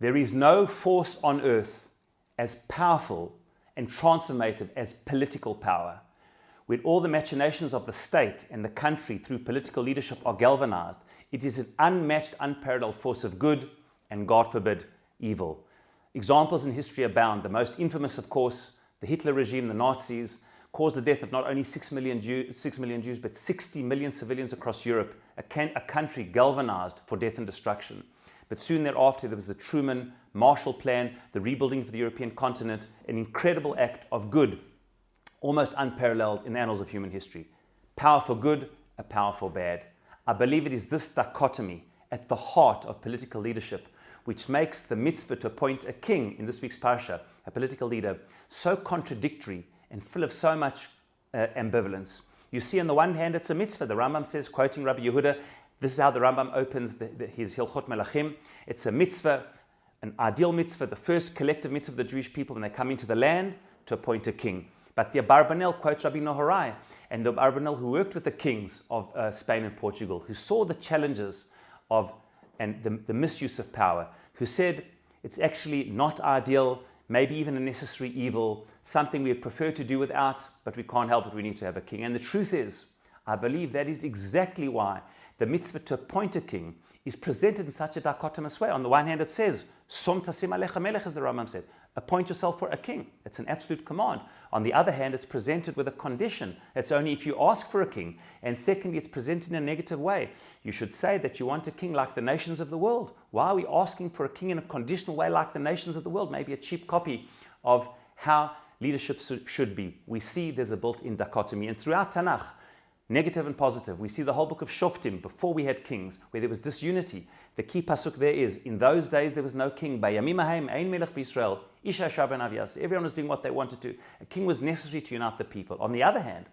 There is no force on earth as powerful and transformative as political power. When all the machinations of the state and the country through political leadership are galvanized, it is an unmatched, unparalleled force of good and, God forbid, evil. Examples in history abound. The most infamous, of course, the Hitler regime, the Nazis, caused the death of not only 6 million Jews, but 60 million civilians across Europe, a country galvanized for death and destruction. But soon thereafter, there was the Truman Marshall Plan, the rebuilding of the European continent, an incredible act of good, almost unparalleled in the annals of human history. Power for good, a power for bad. I believe it is this dichotomy at the heart of political leadership which makes the mitzvah to appoint a king in this week's parasha, a political leader, so contradictory and full of so much ambivalence. You see, on the one hand, it's a mitzvah. The Rambam says, quoting Rabbi Yehuda, this is how the Rambam opens his Hilchot Melachim. It's a mitzvah, an ideal mitzvah, the first collective mitzvah of the Jewish people when they come into the land to appoint a king. But the Abarbanel quotes Rabbi Noharai, and the Abarbanel who worked with the kings of Spain and Portugal, who saw the challenges of and the misuse of power, who said it's actually not ideal, maybe even a necessary evil, something we would prefer to do without, but we can't help it, we need to have a king. And the truth is, I believe that is exactly why the mitzvah to appoint a king is presented in such a dichotomous way. On the one hand, it says, Som tasim alecha melech, as the Rambam said, appoint yourself for a king. It's an absolute command. On the other hand, it's presented with a condition. It's only if you ask for a king. And secondly, it's presented in a negative way. You should say that you want a king like the nations of the world. Why are we asking for a king in a conditional way like the nations of the world? Maybe a cheap copy of how leadership should be. We see there's a built-in dichotomy. And throughout Tanakh, negative and positive, we see the whole book of Shoftim, before we had kings, where there was disunity. The key pasuk there is, in those days there was no king. Bayamim hahem ein melech b'Yisrael, isha shaben avias. Everyone was doing what they wanted to. A king was necessary to unite the people. On the other hand,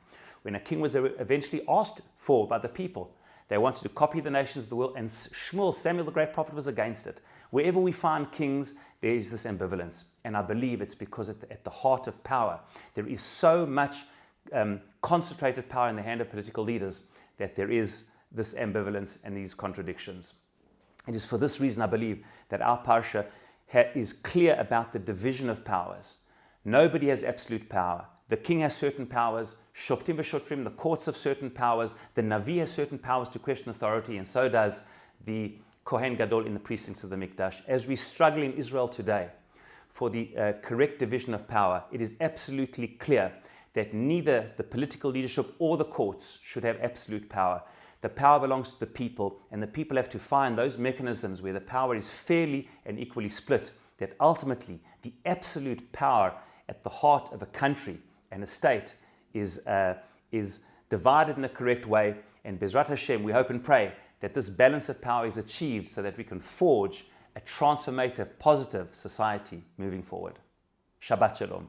when a king was eventually asked for by the people, they wanted to copy the nations of the world, and Shmuel, Samuel the great prophet, was against it. Wherever we find kings, there is this ambivalence. And I believe it's because at the heart of power, there is so much concentrated power in the hand of political leaders that there is this ambivalence and these contradictions. It is for this reason I believe that our parasha is clear about the division of powers. Nobody has absolute power. The king has certain powers, Shoftim v'Shotrim, the courts have certain powers, the Navi has certain powers to question authority, and so does the Kohen Gadol in the precincts of the Mikdash. As we struggle in Israel today for the correct division of power, it is absolutely clear that neither the political leadership or the courts should have absolute power. The power belongs to the people, and the people have to find those mechanisms where the power is fairly and equally split, that ultimately the absolute power at the heart of a country and a state is divided in the correct way. And Bezrat Hashem, we hope and pray that this balance of power is achieved so that we can forge a transformative, positive society moving forward. Shabbat Shalom.